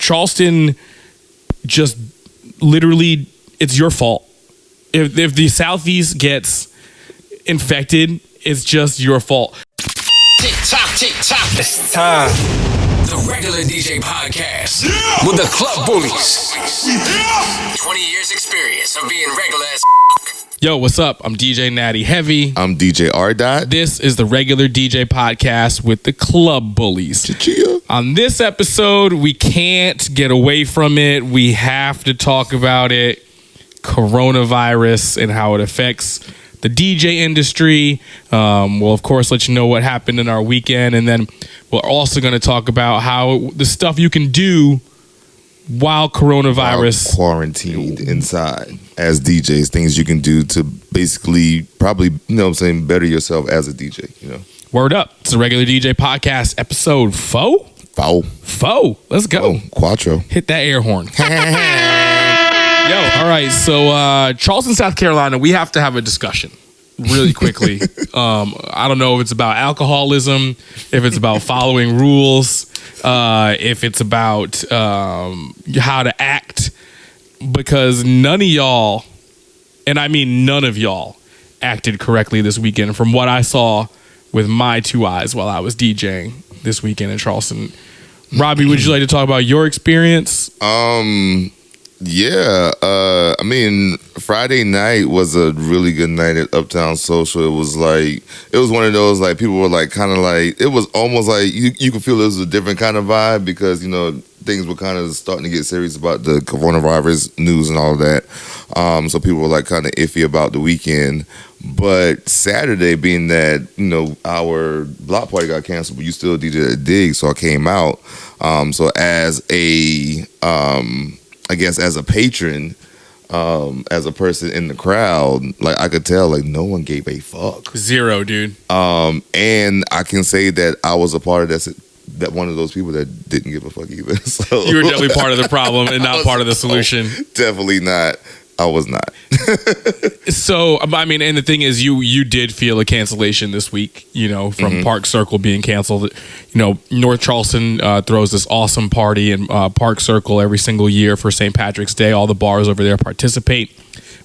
Charleston just literally, it's your fault. If the Southeast gets infected, it's just your fault. Tick tock, it's time. The Regular DJ Podcast with the Club Bullies. 20 years experience of being regular as Yo, what's up? I'm DJ NattyHeavy. I'm DJ rDOT. This is the Regular DJ Podcast with the Club Bullies. Chia. On this episode, we can't get away from it. We have to talk about it. Coronavirus and how it affects the DJ industry. We'll, of course, let you know what happened in our weekend. And then we're also going to talk about how the stuff you can do while coronavirus quarantined inside as DJs, things you can do to basically probably, better yourself as a DJ, Word up. It's the Regular DJ Podcast, episode 4? 4. Let's go. Quattro. Hit that air horn. Yo, all right. So Charleston, South Carolina, we have to have a discussion really quickly. I don't know if it's about alcoholism, if it's about following rules, if it's about how to act, because none of y'all, and I mean none of y'all, acted correctly this weekend from what I saw with my two eyes while I was DJing this weekend in Charleston. Robbie, would you like to talk about your experience? Yeah, Friday night was a really good night at Uptown Social. It was one of those, people were it was almost like you could feel it was a different kind of vibe because, things were kind of starting to get serious about the coronavirus news and all of that. So people were kind of iffy about the weekend. But Saturday, being that, our block party got canceled, but you still DJ at Dig, so I came out. So as a as a patron, as a person in the crowd, I could tell, no one gave a fuck. Zero, dude. And I can say that I was a part of that one of those people that didn't give a fuck either. So you were definitely part of the problem and not part of the solution. Definitely not. I was not. So, and the thing is, you did feel a cancellation this week, from Park Circle being canceled. North Charleston throws this awesome party in Park Circle every single year for St. Patrick's Day. All the bars over there participate.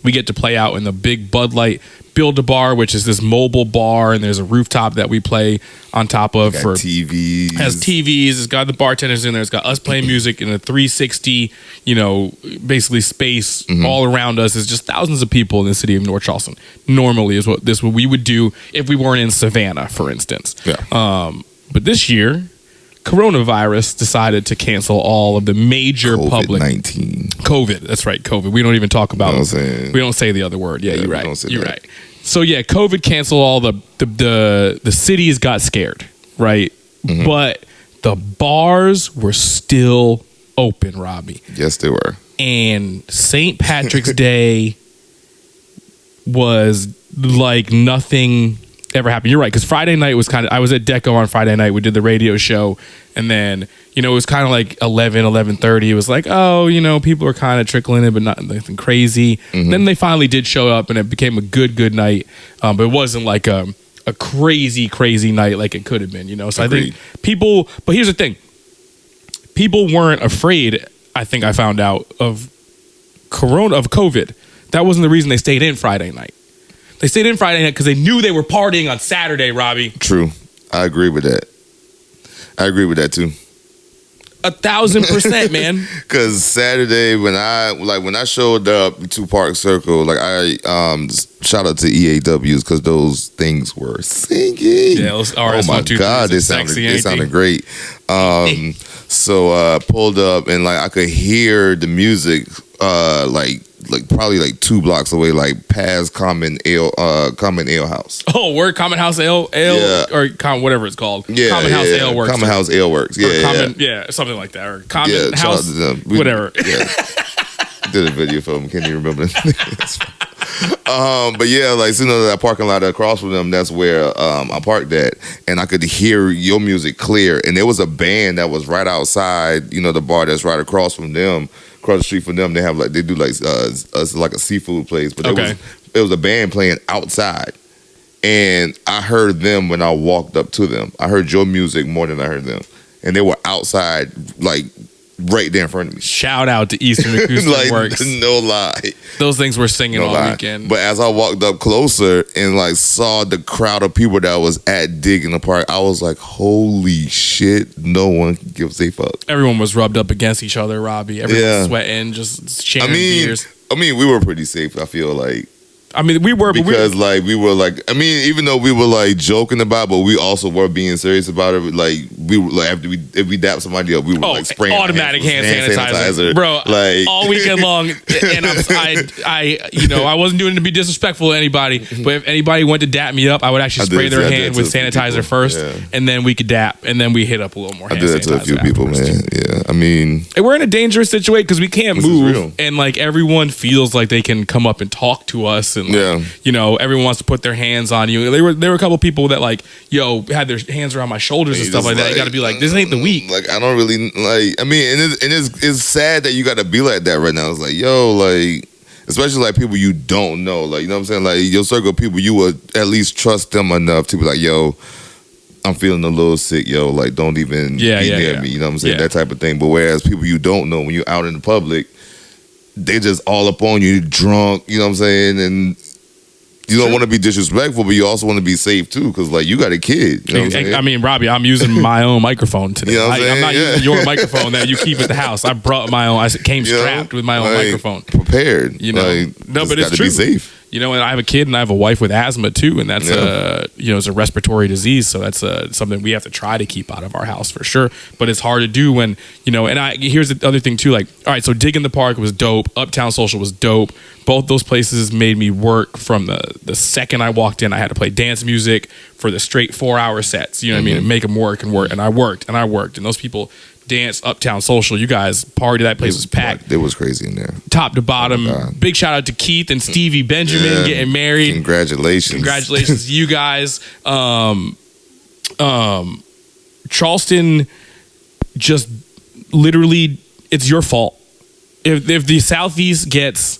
We get to play out in the big Bud Light Build-A-Bar, which is this mobile bar, and there's a rooftop that we play on top of. For TVs. Has TVs. It's got the bartenders in there. It's got us playing music in a 360, basically space all around us. It's just thousands of people in the city of North Charleston. Normally is what we would do if we weren't in Savannah, for instance. Yeah. But this year, coronavirus decided to cancel all of the major public COVID. That's right, COVID. We don't even talk about. We don't say the other word. Yeah, you're right. You're right. So yeah, COVID canceled all the cities got scared, right? But the bars were still open, Robbie. Yes, they were. And St. Patrick's Day was like nothing ever happened. You're right, because Friday night was I was at Deco on Friday night. We did the radio show, and then it was kind of like 11:30. It was like, people are kind of trickling in, but nothing crazy. Then they finally did show up, and it became a good night. But it wasn't like a crazy night like it could have been. So Agreed. I think people. But here's the thing: people weren't afraid. I think I found out of COVID. That wasn't the reason they stayed in Friday night. They stayed in Friday night because they knew they were partying on Saturday, Robbie. True. I agree with that. I agree with that too. 1,000%, man. Because Saturday when I showed up to Park Circle, I shout out to EAWs because those things were singing. Yeah, those oh my God, they sounded great. So pulled up and I could hear the music probably 2 blocks away, past Common Ale House. Oh, word, Common House Ale, yeah. Or whatever it's called. Yeah, Common House Ale Works. Common House Ale Works. Yeah, something like that. Or Common House, whatever. Yeah. Did a video for them. Can't even remember. But yeah, that parking lot across from them, that's where I parked at, and I could hear your music clear. And there was a band that was right outside, the bar that's right across from them. Across the street from them, they do a seafood place, but it was a band playing outside, and I heard them when I walked up to them. I heard your music more than I heard them, and they were outside right there in front of me. Shout out to Eastern Acoustic Like, Works. no lie. Those things were singing No all lie. weekend. But as I walked up closer and like saw the crowd of people that was at Dig in the Park, I was like, holy shit, no one gives a fuck. Everyone was rubbed up against each other, Robbie. Everyone was sweating, just sharing beers. I mean, we were pretty safe, I feel like. I mean, we were, because we were like, I mean, even though we were like joking about it, but we also were being serious about it. Like we were like, if we dap somebody up, we were like spraying automatic hand sanitizer, bro. Like all weekend long. And I wasn't doing it to be disrespectful to anybody, but if anybody went to dap me up, I would actually spray their hand with sanitizer first, and then we could dap, and then we hit up a little more. I did that to a few people, man. Yeah, I mean, and we're in a dangerous situation because we can't move, and like everyone feels like they can come up and talk to us, and everyone wants to put their hands on you. There were a couple people that like, had their hands around my shoulders and stuff like that. You got to be like, this ain't the week. Like, I don't really like. I mean, and it's sad that you got to be like that right now. It's like, like, especially like people you don't know, like, you know what I'm saying? Like your circle of people, you would at least trust them enough to be like, I'm feeling a little sick, like, don't even be near me. You know what I'm saying? That type of thing. But whereas people you don't know, when you're out in the public, they just all up on you, drunk. You know what I'm saying? And you don't want to be disrespectful, but you also want to be safe too, because like you got a kid. You know what I'm saying? I mean, Robbie, I'm using my own microphone today. You know what I'm saying? I'm not using your microphone that you keep at the house. I brought my own. I came strapped with my own microphone. Prepared. No, but it's true. Be safe. And I have a kid and I have a wife with asthma too, and that's it's a respiratory disease, so that's something we have to try to keep out of our house for sure. But it's hard to do when And here's the other thing too. Like, all right, so Dig in the Park was dope. Uptown Social was dope. Both those places made me work from the second I walked in. I had to play dance music for the straight 4-hour sets. You know what I mean? And make them work and work. And I worked, and those people dance Uptown Social. You guys party. That place was packed. It was crazy in there, top to bottom. Big shout out to Keith and Stevie Benjamin getting married. Congratulations to you guys. Charleston, just literally, it's your fault if the Southeast gets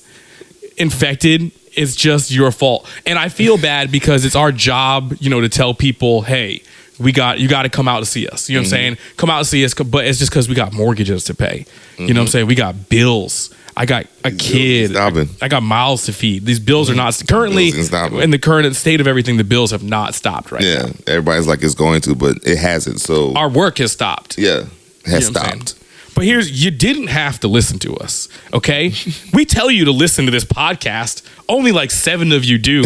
infected. It's just your fault, and I feel bad because it's our job, to tell people, hey, you got to come out to see us. You know what I'm saying? Come out and see us, but it's just because we got mortgages to pay. You know what I'm saying? We got bills. I got a kid. I got mouths to feed. These bills are not currently in the current state of everything. The bills have not stopped right now. Everybody's like it's going to, but it hasn't. So our work has stopped. It has stopped. But you didn't have to listen to us, okay? We tell you to listen to this podcast. Only like 7 of you do,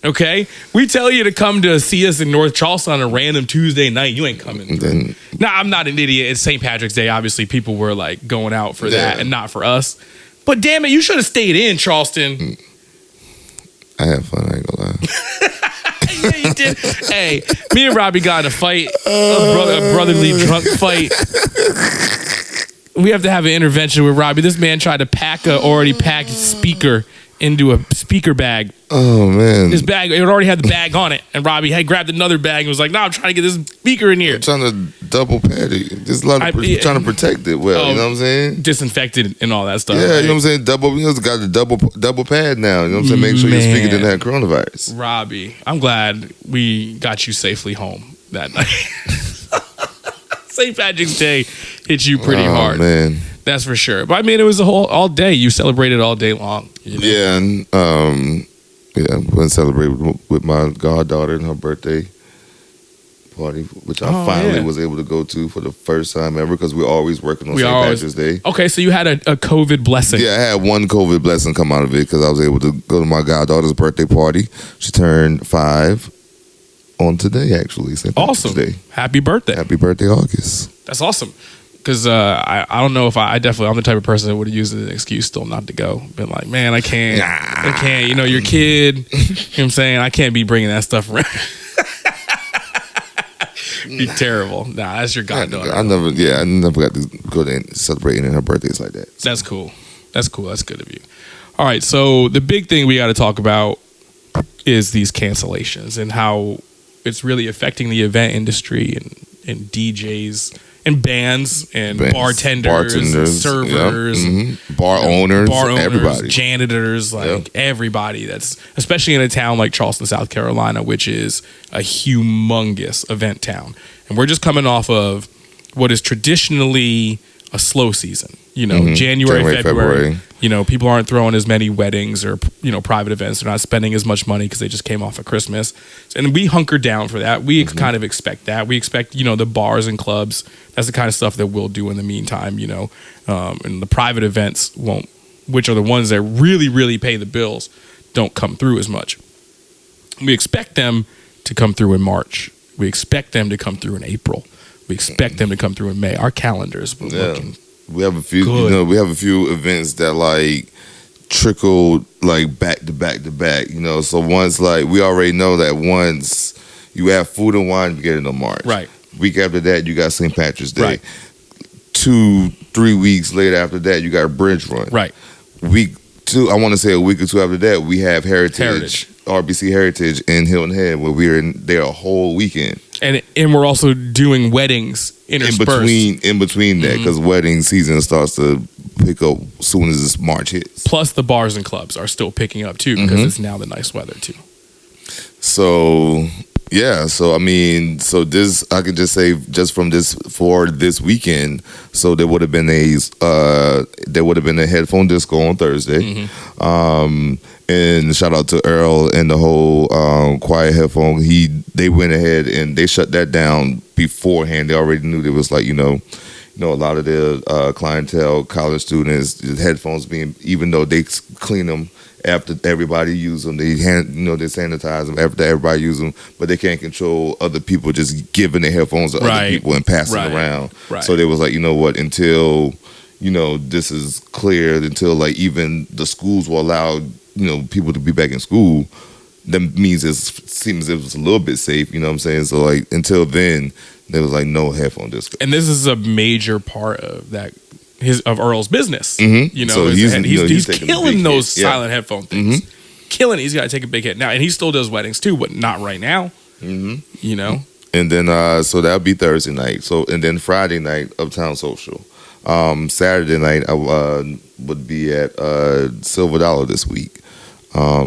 okay? We tell you to come to see us in North Charleston on a random Tuesday night. You ain't coming. Now, I'm not an idiot. It's St. Patrick's Day. Obviously, people were like going out for that and not for us. But damn it, you should have stayed in, Charleston. I had fun, I ain't gonna lie. Yeah, you did. Hey, me and Robbie got in a fight, a brotherly drunk fight. We have to have an intervention with Robbie. This man tried to pack a already packed speaker into a speaker bag. Oh man, his bag, it already had the bag on it, and Robbie had grabbed another bag and was like, "No, I'm trying to get this speaker in here." I'm trying to double pad it. There's a lot of trying to protect it well. You know what I'm saying? Disinfected and all that stuff. Yeah, right? You know what I'm saying? Double. It's got the double pad now. You know what I'm saying? Make sure your speaker didn't have coronavirus. Robbie, I'm glad we got you safely home that night. St. Patrick's Day hit you pretty hard, man. That's for sure. But I mean, it was all day. You celebrated all day long. Yeah, and I went and celebrated with my goddaughter and her birthday party, which I finally was able to go to for the first time ever because we're always working on St. Patrick's Day. Okay, so you had a COVID blessing. Yeah, I had one COVID blessing come out of it because I was able to go to my goddaughter's birthday party. She turned 5 on today, actually. St. Patrick's Day. Happy birthday. Happy birthday, August. That's awesome. Because I don't know if I'm the type of person that would have used it as an excuse still not to go. Been like, man, I can't. Your kid, you know what I'm saying? I can't be bringing that stuff around. Be terrible. Nah, that's your goddaughter. I never got to go there and celebrate her birthdays like that. So. That's cool. That's good of you. All right, so the big thing we got to talk about is these cancellations and how it's really affecting the event industry and DJs and bands and bartenders and servers, bar owners, everybody, janitors, everybody that's, especially in a town like Charleston, South Carolina, which is a humongous event town. And we're just coming off of what is traditionally a slow season. January, February. People aren't throwing as many weddings or private events. They're not spending as much money because they just came off of Christmas, and we hunker down for that. We kind of expect that. We expect the bars and clubs. That's the kind of stuff that we'll do in the meantime. And the private events won't, which are the ones that really, really pay the bills, don't come through as much. We expect them to come through in March. We expect them to come through in April. We expect them to come through in May. Our calendars were looking. We have a few. We have a few events that like trickle like back to back to back. So once we already know that once you have food and wine, you get it in March. Right. Week after that, you got St. Patrick's Day. Right. 2-3 weeks later after that, you got a bridge run. Right. Week 2, I want to say a week or two after that, we have Heritage. RBC Heritage in Hilton Head, where we're in there a whole weekend. And we're also doing weddings interspersed. In between that, because wedding season starts to pick up as soon as this March hits. Plus the bars and clubs are still picking up too, because it's now the nice weather too. So yeah, so this, I could just say, just from this for this weekend, so there would have been a headphone disco on Thursday. And shout out to Earl and the whole Quiet Headphone. They went ahead and they shut that down beforehand. They already knew there was a lot of their clientele, college students, the headphones being, even though they clean them after everybody use them, they they sanitize them after everybody use them, but they can't control other people just giving their headphones to other people and passing around. Right. So they was like, until this is cleared, until even the schools will allow people to be back in school, that means it seems it was a little bit safe. You know what I'm saying? So until then, there was no headphone disco. And this is a major part of that of Earl's business. So he's killing those silent headphone things. Killing it. He's got to take a big hit now, and he still does weddings too, but not right now. And then so that'll be Thursday night. So and then Friday night, Uptown Social. Saturday night I would be at Silver Dollar this week. So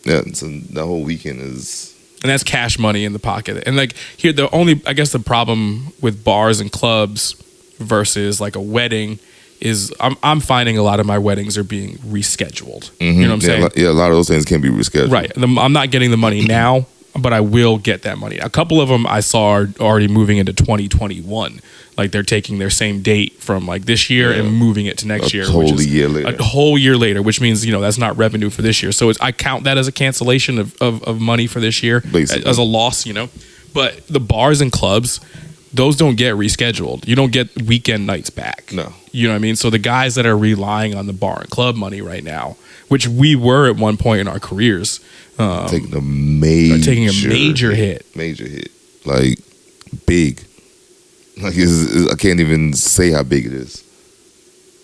the whole weekend is, and that's cash money in the pocket. And here, the problem with bars and clubs versus a wedding is I'm finding a lot of my weddings are being rescheduled. You know what I'm saying? A lot of those things can be rescheduled. Right. I'm not getting the money now, but I will get that money. A couple of them I saw are already moving into 2021. They're taking their same date from this year and moving it to next year. A whole year later, which means, that's not revenue for this year. So I count that as a cancellation of money for this year, basically, as a loss, But the bars and clubs, those don't get rescheduled. You don't get weekend nights back. No. You know what I mean? So the guys that are relying on the bar and club money right now, which we were at one point in our careers, taking a major hit. Major hit. Big. I can't even say how big it is.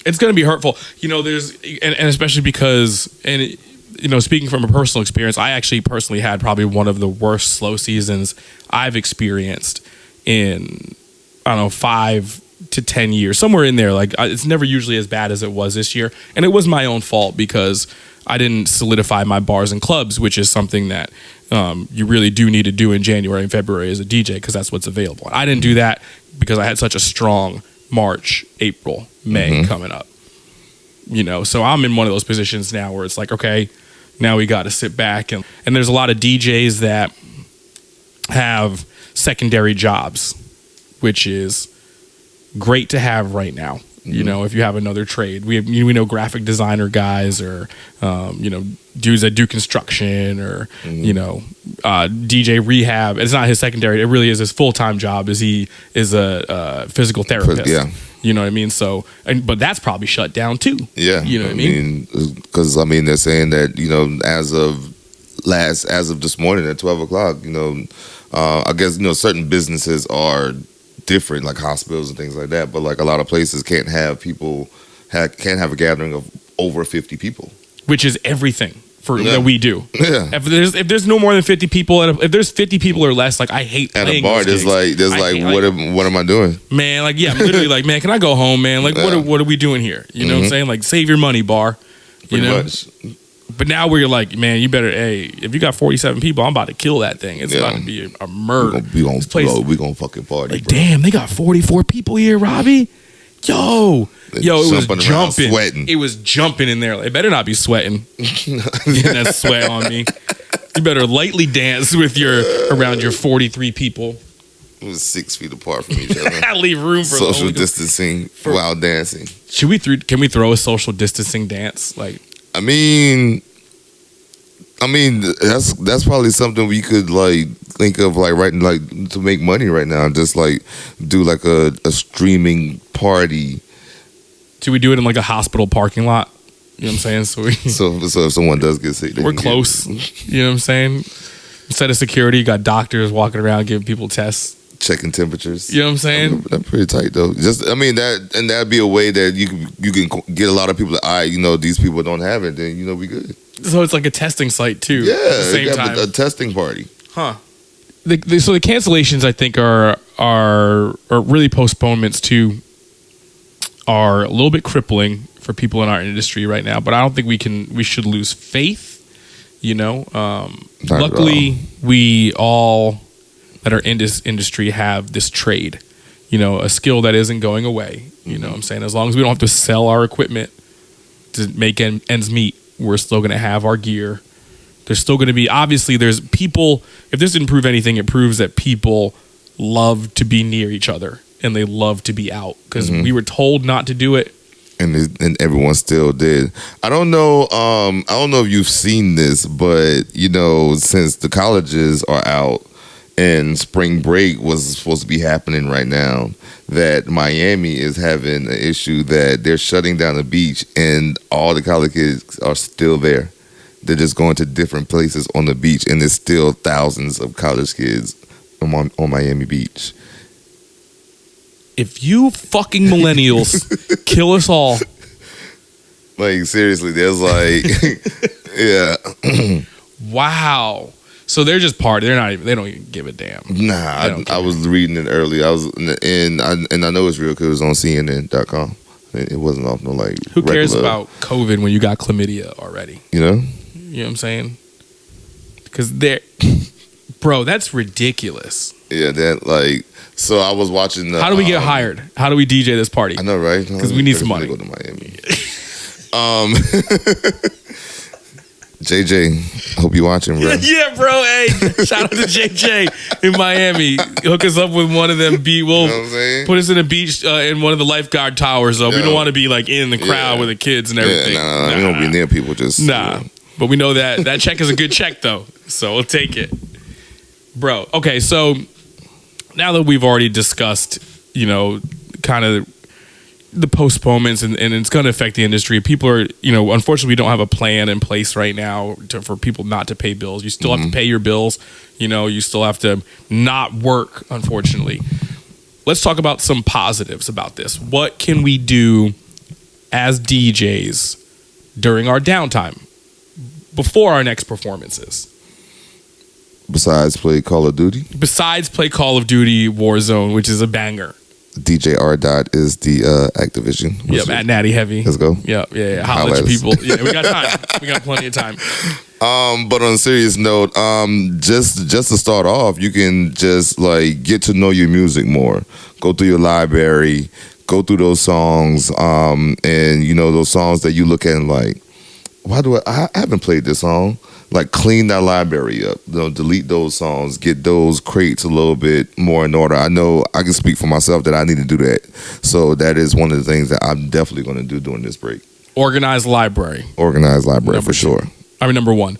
It's going to be hurtful. There's, and especially because, speaking from a personal experience, I actually personally had probably one of the worst slow seasons I've experienced in, 5 to 10 years, somewhere in there. It's never usually as bad as it was this year. And it was my own fault because I didn't solidify my bars and clubs, which is something that you really do need to do in January and February as a DJ, because that's what's available. I didn't do that because I had such a strong March, April, May coming up. So I'm in one of those positions now where it's okay, now we got to sit back. And there's a lot of DJs that have secondary jobs, which is great to have right now. If you have another trade, we know graphic designer guys, or dudes that do construction, or DJ rehab. It's not his secondary; it really is his full-time job. He is a physical therapist. Yeah, you know what I mean. So, but that's probably shut down too. Yeah, you know what I mean? Because they're saying that as of this morning at 12 o'clock, I guess certain businesses are different, like hospitals and things like that, but a lot of places can't have a gathering of over 50 people, which is everything that we do. Yeah. If there's no more than 50 people, if there's 50 people or less, I hate at playing a bar. There's what am I doing, man? I'm literally man, can I go home, man? What are we doing here? You know what I'm saying? Save your money, bar. Pretty much. But now we're man, you better, if you got 47 people, I'm about to kill that thing. It's about to be a murder. We gonna fucking party. Damn, they got 44 people here, Robbie. Yo, it was Jumping around, jumping. sweating. It was jumping in there. It better not be sweating. Getting that sweat on me. You better lightly dance around your 43 people. It was 6 feet apart from each other. Leave room for social distancing while dancing. Can we throw a social distancing dance? Like, I mean, that's probably something we could like think of like to make money right now. Just like do like a streaming party. Should we do it in like a hospital parking lot? You know what I'm saying? So if someone does get sick, we're close. You know what I'm saying? Instead of security, you got doctors walking around giving people tests, checking temperatures. You know what I'm saying? That's pretty tight though. That'd be a way that you can get a lot of people. These people don't have it. Then we good. So it's like a testing site too. Yeah, at the same time. A testing party. Huh. So the cancellations I think are really postponements too. Are a little bit crippling for people in our industry right now, but I don't think we should lose faith. Luckily, we all that are in this industry have this trade, a skill that isn't going away. You know what I'm saying? As long as we don't have to sell our equipment to make ends meet, we're still going to have our gear. There's still going to be, obviously, there's people, if this didn't prove anything, it proves that people love to be near each other and they love to be out because we were told not to do it. And everyone still did. I don't know if you've seen this, but since the colleges are out and spring break was supposed to be happening right now, that Miami is having an issue that they're shutting down the beach and all the college kids are still there. They're just going to different places on the beach and there's still thousands of college kids on Miami Beach. If you fucking millennials kill us all. Like, seriously, there's like, yeah. Wow. So they're just partying. They don't even give a damn. Nah, I was reading it earlier. And I know it's real because it was on CNN.com. It wasn't off no like. Who cares about COVID when you got chlamydia already? You know what I'm saying? Because bro, that's ridiculous. Yeah, that like. So I was watching. How do we get hired? How do we DJ this party? I know, right? Because we need some money. Go to Miami. JJ, hope you're watching, bro. Yeah, bro. Hey, shout out to JJ in Miami. Hook us up with one of them. We'll put us in a beach in one of the lifeguard towers. Though we don't want to be like in the crowd with the kids and everything. Yeah, we don't be near people. Just But we know that check is a good check though, so we'll take it, bro. Okay, so now that we've already discussed, kind of the postponements and it's going to affect the industry. People are, unfortunately, we don't have a plan in place right now for people not to pay bills. You still have to pay your bills. You still have to not work, unfortunately. Let's talk about some positives about this. What can we do as DJs during our downtime before our next performances? Besides play Call of Duty? Besides play Call of Duty Warzone, which is a banger. DJ rDOT is the Activision. Yep, at NattyHeavy. Let's go. Yep, yeah. Holla at people. Yeah, we got time. We got plenty of time. But on a serious note, just to start off, you can just like get to know your music more. Go through your library, go through those songs, and those songs that you look at and like, why do I haven't played this song? Like, clean that library up. Delete those songs. Get those crates a little bit more in order. I know I can speak for myself that I need to do that. So that is one of the things that I'm definitely going to do during this break. Organized library. Organized library for sure. Number one.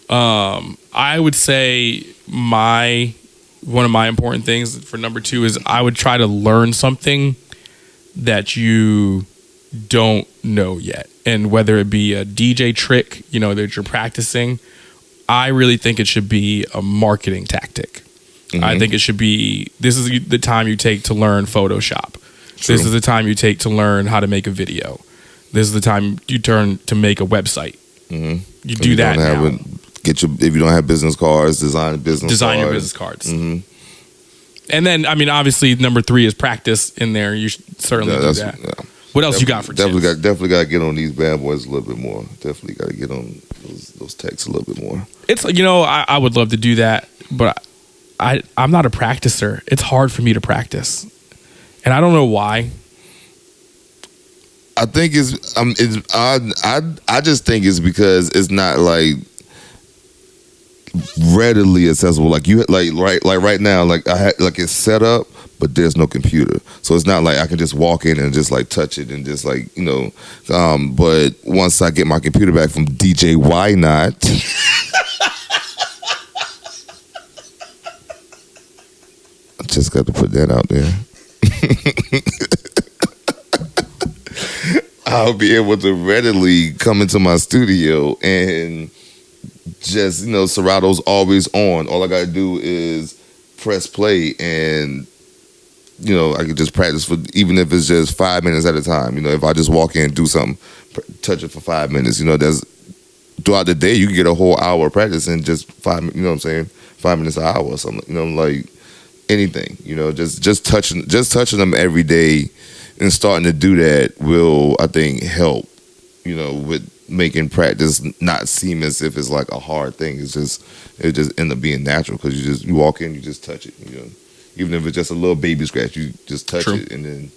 I would say one of my important things for number two is I would try to learn something that you don't know yet. And whether it be a DJ trick, that you're practicing, I really think it should be a marketing tactic. I think it should be, this is the time you take to learn Photoshop. True. This is the time you take to learn how to make a video. This is the time you turn to make a website. You do that now. If you don't have business cards, design your business cards. And then, obviously, number three is practice in there. You should certainly do that. Yeah. What else you got for tips? Definitely got to get on these bad boys a little bit more. Definitely got to get on those texts a little bit more. It's I would love to do that, but I'm not a practicer. It's hard for me to practice, and I don't know why. I think I just think it's because it's not like readily accessible. Like you like right now, like I had like it's set up, but there's no computer, so it's not like I can just walk in and just like touch it and just like But once I get my computer back from DJ Why Not. I just got to put that out there. I'll be able to readily come into my studio and just, Serato's always on. All I got to do is press play and, I can just practice for, even if it's just 5 minutes at a time. If I just walk in and do something, touch it for 5 minutes, there's, throughout the day, you can get a whole hour of practice in just 5 minutes, 5 minutes an hour or something, like anything, just touching them every day and starting to do that will, I think, help, with making practice not seem as if it's like a hard thing. It just end up being natural because you walk in, you just touch it, even if it's just a little baby scratch, you just touch it and then,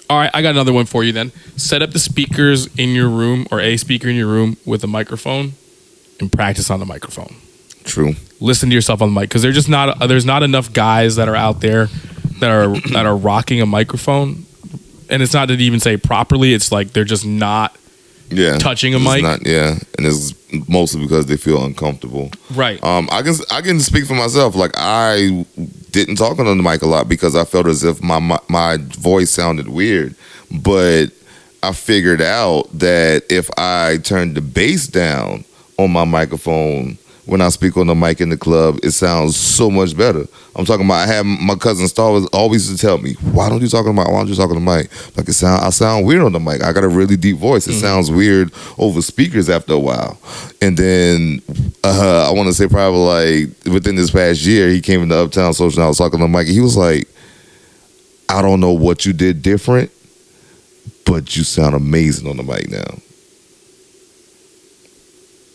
All right, I got another one for you then. Set up the speakers in your room or a speaker in your room with a microphone and practice on the microphone. True. Listen to yourself on the mic because there's not enough guys that are out there that are rocking a microphone, and it's not to even say properly. It's like they're just not touching a mic. And it's mostly because they feel uncomfortable. Right. I can speak for myself. Like I didn't talk on the mic a lot because I felt as if my voice sounded weird, but I figured out that if I turned the bass down on my microphone when I speak on the mic in the club, it sounds so much better. I'm talking about, I had my cousin Star always used to tell me, why don't you talk on the mic? Why don't you talk on the mic? Like I sound weird on the mic. I got a really deep voice. It sounds weird over speakers after a while. And then I want to say probably like within this past year, he came into Uptown Social and I was talking on the mic. And he was like, I don't know what you did different, but you sound amazing on the mic now.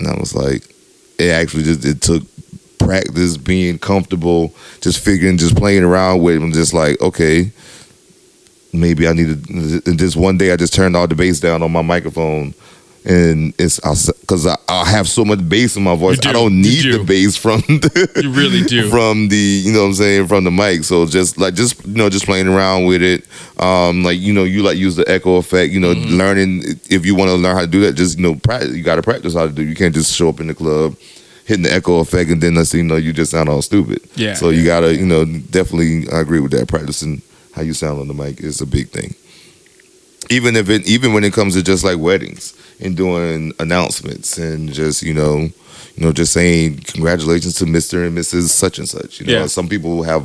And I was like, it actually it took practice, being comfortable, just playing around with it. I'm just like, okay, maybe I need to. And this one day, I just turned all the bass down on my microphone, and it's because I have so much bass in my voice. I don't need the bass from you really do from the from the mic. So just playing around with it. You use the echo effect. Learning, if you want to learn how to do that, just practice. You got to practice how to do it. You can't just show up in the club hitting the echo effect and then you just sound all stupid. Yeah. So you gotta, definitely, I agree with that. Practicing how you sound on the mic is a big thing. Even when it comes to just like weddings and doing announcements and just just saying congratulations to Mr. and Mrs. such and such. Some people have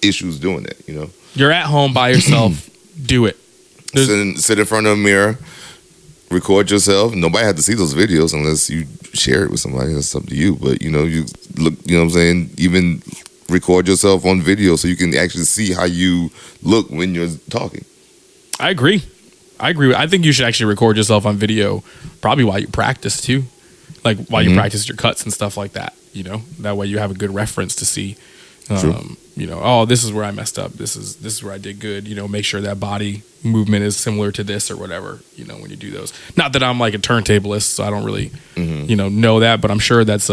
issues doing that. You're at home by yourself. Do it. Sit in front of a mirror. Record yourself. Nobody had to see those videos unless you share it with somebody. That's up to you. But you look. What I'm saying. Even record yourself on video so you can actually see how you look when you're talking. I agree. I think you should actually record yourself on video, probably while you practice too, like while you practice your cuts and stuff like that. That way you have a good reference to see. Oh, this is where I messed up. This is where I did good. Make sure that body movement is similar to this or whatever. When you do those. Not that I'm like a turntablist, so I don't really, know that. But I'm sure that's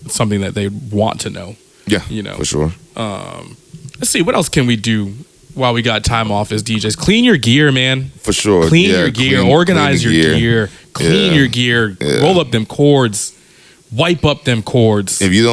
something that they want to know. Yeah, for sure. Let's see, what else can we do while we got time off as DJs? Clean your gear, man. For sure. Clean your gear. Organize your gear. Clean your gear. Yeah. Roll up them cords. Wipe up them cords. If you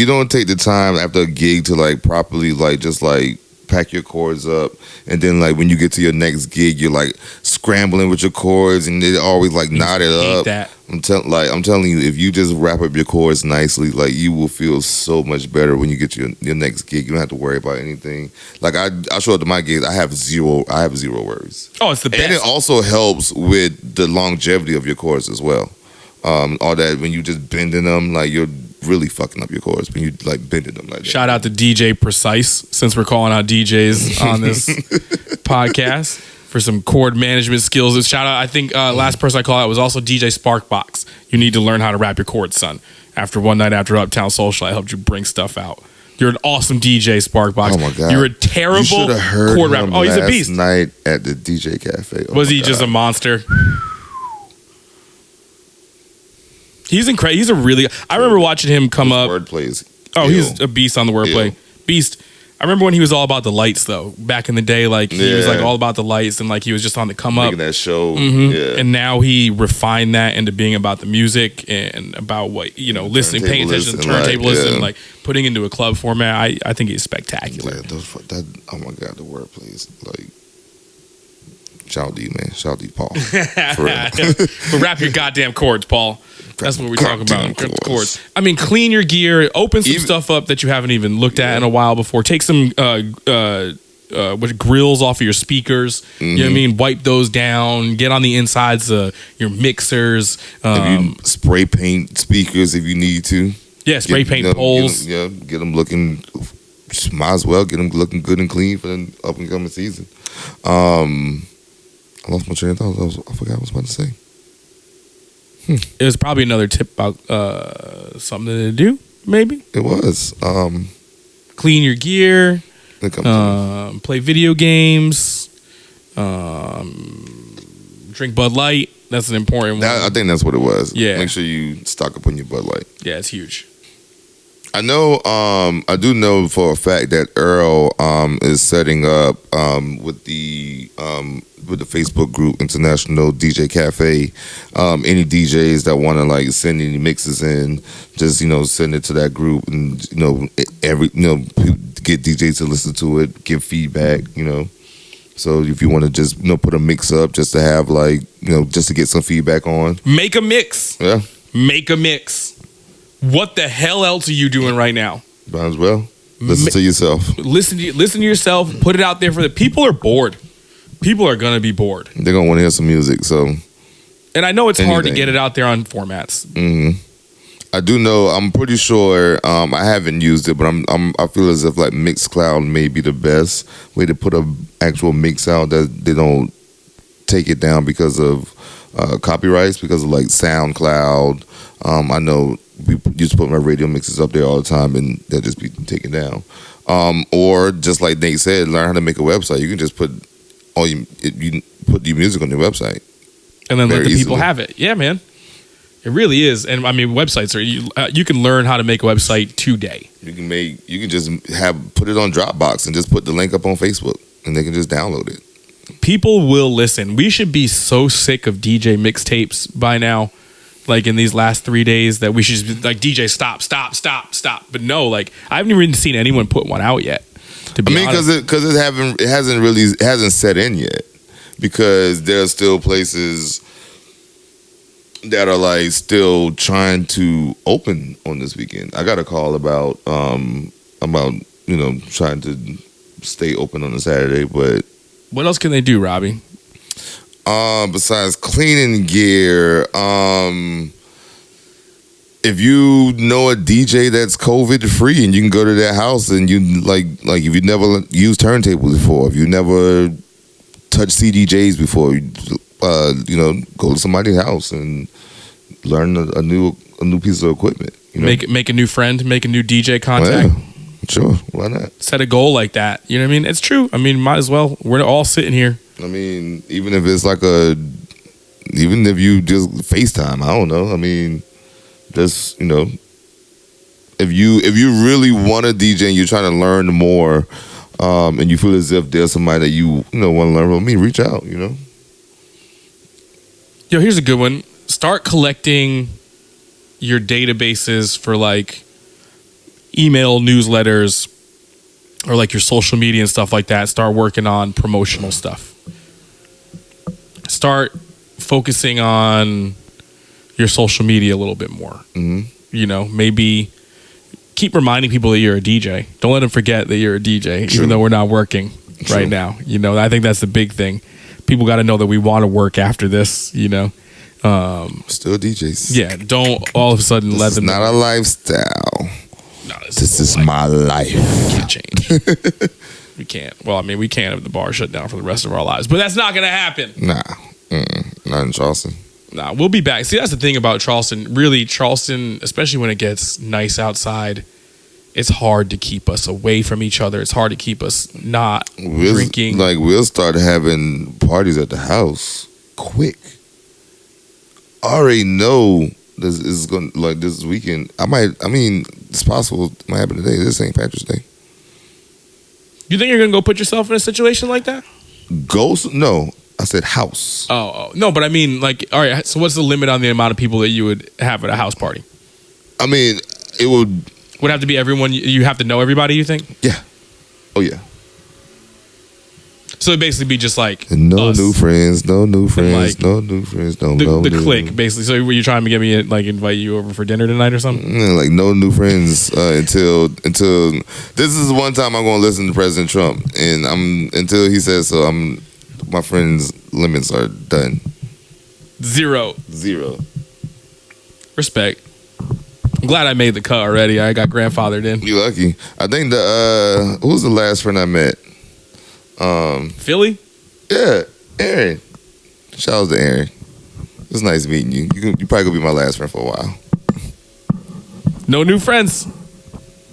don't take the time after a gig to like properly like just like pack your cords up, and then like when you get to your next gig, you're like scrambling with your cords, and they always like knotted up. That. I'm telling you, if you just wrap up your cords nicely, like you will feel so much better when you get to your next gig. You don't have to worry about anything. Like I show up to my gigs, I have zero worries. Oh, it's the best. And it also helps with the longevity of your cords as well. All that when you just bending them, like you're really fucking up your cords when you like bending them like that. Shout out to DJ Precise, since we're calling out DJs on this podcast, for some chord management skills. Shout out, I think last person I called out was also DJ Sparkbox. You need to learn how to wrap your cords, son. After one night after Uptown Social, I helped you bring stuff out. You're an awesome DJ, Sparkbox. Oh my God. You're a terrible You should have heard chord him rapper. Oh, he's a last beast. night at the DJ Cafe. Oh Was my he just God. a monster? He's incredible. He's a really. I remember watching him come up. Wordplay is He's a beast on the wordplay. Beast. I remember when he was all about the lights, though. Back in the day, like he was like all about the lights, and like he was just on the come up. making that show. Mhm. Yeah. And now he refined that into being about the music and about what listening, paying attention to turntablism, like putting into a club format. I think he's spectacular. Yeah, oh my God, the wordplay is like. Shout out to you, man. Shout out to you, Paul. For real. But rap your goddamn chords, Paul. That's what we're talking about. Goddamn Chords. I mean, clean your gear. Open some stuff up that you haven't even looked at in a while before. Take some grills off of your speakers. You know what I mean? Wipe those down. Get on the insides of your mixers. If you spray paint speakers if you need to. Yeah, spray paint poles. Get them looking. Might as well get them looking good and clean for the up and coming season. I lost my train of thought. I forgot what I was about to say. It was probably another tip about something to do, maybe. It was. Clean your gear. Play video games. Drink Bud Light. That's an important one. I think that's what it was. Yeah. Make sure you stock up on your Bud Light. Yeah, it's huge. I know. I do know for a fact that Earl is setting up with the Facebook group International DJ Cafe. Any DJs that want to like send any mixes in, just send it to that group, and get DJs to listen to it, give feedback. So if you want to just put a mix up, just to have just to get some feedback on, make a mix. Yeah, make a mix. What the hell else are you doing right now? Might as well listen to yourself. Listen to yourself. Put it out there for the people. Are bored. People are gonna be bored. They're gonna want to hear some music. So, and I know it's hard to get it out there on formats. I do know. I'm pretty sure. I haven't used it, but I feel as if like Mixcloud may be the best way to put an actual mix out that they don't take it down because of copyrights, because of like SoundCloud. I know we used to put my radio mixes up there all the time, and they'll just be taken down. Or just like Nate said, learn how to make a website. You can just put you put your music on your website, and then let the people have it. Yeah, man, it really is. And I mean, websites are you can learn how to make a website today. You can just put it on Dropbox and just put the link up on Facebook, and they can just download it. People will listen. We should be so sick of DJ mixtapes by now. Like in these last 3 days, that we should just be like, DJ, stop. But no, like I haven't even seen anyone put one out yet. Because it hasn't set in yet. Because there are still places that are like still trying to open on this weekend. I got a call about trying to stay open on a Saturday, but what else can they do, Robbie? Besides cleaning gear, if you know a DJ that's COVID free and you can go to their house, and you like if you never used turntables before, if you never touched CDJs before, go to somebody's house and learn a new piece of equipment. Make a new friend, make a new DJ contact. Well, yeah, sure, why not? Set a goal like that. You know what I mean? It's true. I mean, might as well. We're all sitting here. I mean, even if it's even if you just FaceTime, I don't know. I mean, just if you really want to DJ and you're trying to learn more, and you feel as if there's somebody that you want to learn from, reach out. Yo, here's a good one. Start collecting your databases for like email newsletters or like your social media and stuff like that. Start working on promotional stuff. Start focusing on your social media a little bit more. Maybe keep reminding people that you're a DJ. Don't let them forget that you're a DJ, even though we're not working right now. I think that's the big thing. People got to know that we want to work after this. Still DJs. Yeah, don't all of a sudden let them. It's not a lifestyle. No, this is my life. We can't change. We can't. Well, I mean, we can't have the bar shut down for the rest of our lives, but that's not going to happen. Nah, not in Charleston. Nah, we'll be back. See, that's the thing about Charleston. Really, Charleston, especially when it gets nice outside, it's hard to keep us away from each other. It's hard to keep us not drinking. Like, we'll start having parties at the house quick. I already know this is going to, like, this weekend. It's possible it might happen today. This is St. Patrick's Day. You think you're going to go put yourself in a situation like that? Ghost? No. I said house. Oh, no, but I mean, like, all right, so what's the limit on the amount of people that you would have at a house party? I mean, it would have to be everyone. You have to know everybody, you think? Yeah. Oh, yeah. So it'd basically be just like no us. New friends, no new friends, like, no new friends, no the new clique, basically. So were you trying to get me like invite you over for dinner tonight or something? Like no new friends until this is one time I'm gonna listen to President Trump, and until he says so. My friends' limits are done. Zero. Respect. I'm glad I made the cut already. I got grandfathered in. You lucky. I think who was the last friend I met? Philly? Yeah, Aaron. Shout out to Aaron. It's nice meeting you. You probably gonna be my last friend for a while. No new friends.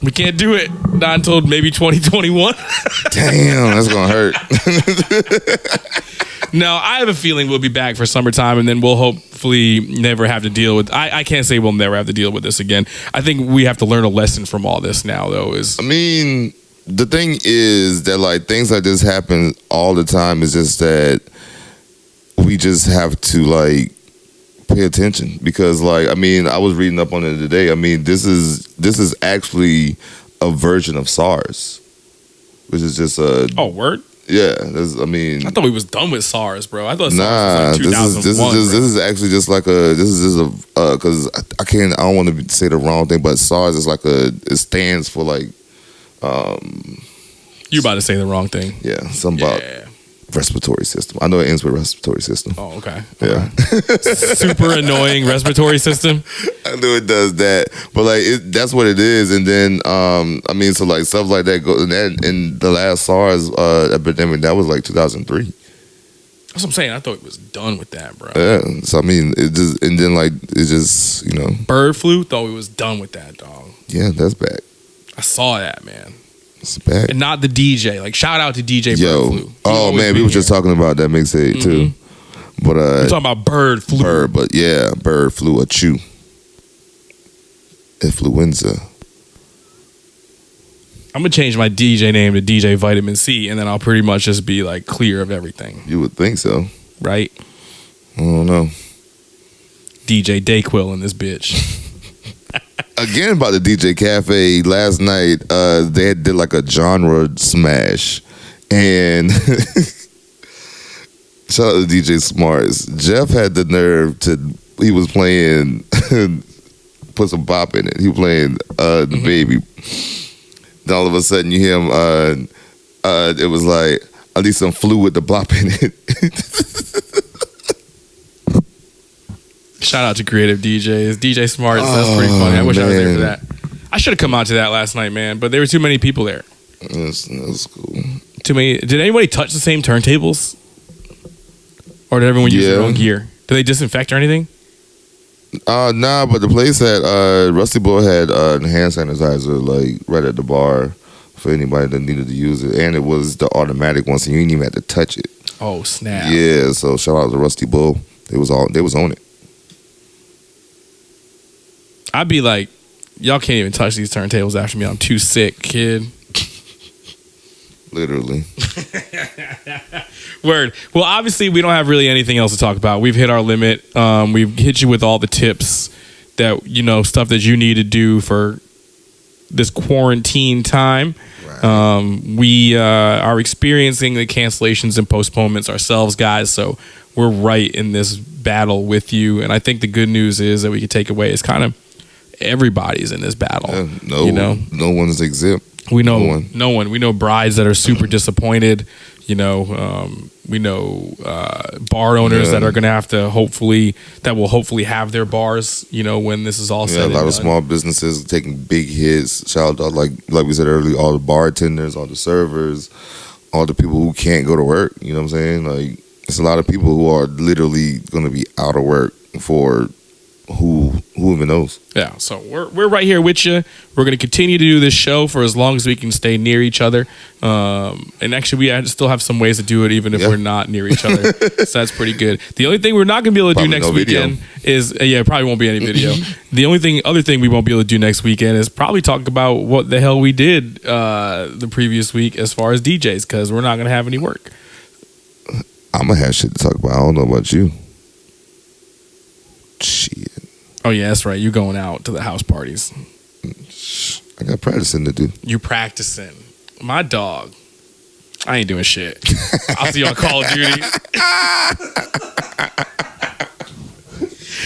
We can't do it. Not until maybe 2021. Damn, that's gonna hurt. No, I have a feeling we'll be back for summertime, and then we'll hopefully never have to deal with. I can't say we'll never have to deal with this again. I think we have to learn a lesson from all this now, though. The thing is that, like, things like this happen all the time. Is just that we just have to, like, pay attention, because, like, I was reading up on it today. This is actually a version of SARS, which is just a word. Yeah, I thought we was done with SARS, bro. I thought SARS was like 2001. This is actually just like because I don't want to say the wrong thing, but SARS is it stands for like. You about to say the wrong thing? Yeah, something about respiratory system. I know it ends with respiratory system. Oh, okay. Yeah, super annoying respiratory system. I knew it does that, but like that's what it is. And then so like stuff like that goes. And the last SARS epidemic, that was like 2003. That's what I'm saying. I thought it was done with that, bro. Yeah. So it just, and then like it just, bird flu. Thought we was done with that, dog. Yeah, that's back. I saw that, man. It's back. And not the DJ. Like, shout out to DJ Yo. Bird Flu. Oh man, we were just talking about that mixtape too. But we're talking about bird flu. Bird flu or chew. Influenza. I'm gonna change my DJ name to DJ Vitamin C, and then I'll pretty much just be like clear of everything. You would think so, right? I don't know. DJ Dayquil in this bitch. Again, about the DJ Cafe, last night they did like a genre smash, and shout out to DJ Smarts. Jeff had the nerve he was playing put some bop in it. He was playing the Baby. Then all of a sudden you hear him it was like, I need some flu with the bop in it. Shout out to creative DJs. DJ Smarts, that's pretty funny. I wish I was there for that. I should have come out to that last night, man, but there were too many people there. That's cool. Too many. Did anybody touch the same turntables? Or did everyone use their own gear? Did they disinfect or anything? Nah, but the place Rusty Boy had hand sanitizer like right at the bar for anybody that needed to use it, and it was the automatic one, so you didn't even have to touch it. Oh snap! Yeah, so shout out to Rusty Bull. They was on it. I'd be like, y'all can't even touch these turntables after me. I'm too sick, kid. Literally. Word. Well, obviously, we don't have really anything else to talk about. We've hit our limit. We've hit you with all the tips that, stuff that you need to do for this quarantine time. Right. We are experiencing the cancellations and postponements ourselves, guys. So we're right in this battle with you. And I think the good news is that we can take away is kind of everybody's in this battle. Yeah, no one's exempt. We know no one. We know brides that are super disappointed. We know bar owners that are going to have to hopefully have their bars. When this is all said and done. A lot of small businesses taking big hits. Shout out, like we said earlier, all the bartenders, all the servers, all the people who can't go to work. You know what I'm saying? Like, it's a lot of people who are literally going to be out of work for who even knows? Yeah, so we're right here with you. We're going to continue to do this show for as long as we can stay near each other. And actually, we still have some ways to do it even if we're not near each other. So that's pretty good. The only thing we're not going to be able to do next weekend is, probably won't be any video. The only other thing we won't be able to do next weekend is probably talk about what the hell we did the previous week as far as DJs, because we're not going to have any work. I'm going to have shit to talk about. I don't know about you. Shit. Oh, yeah, that's right. You going out to the house parties. I got practicing to do. You practicing. My dog. I ain't doing shit. I'll see you on Call of Duty.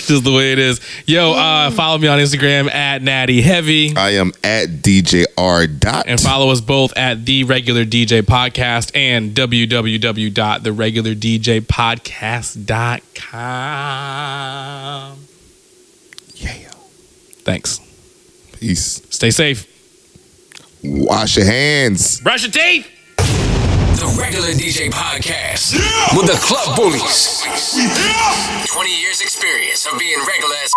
Just the way it is. Yo, follow me on Instagram at NattyHeavy. I am at DJ rDOT. And follow us both at The Regular DJ Podcast and www.theregulardjpodcast.com. Yeah. Thanks. Peace. Stay safe. Wash your hands. Brush your teeth. The Regular DJ Podcast with the Club Bullies. 20 years experience of being regular as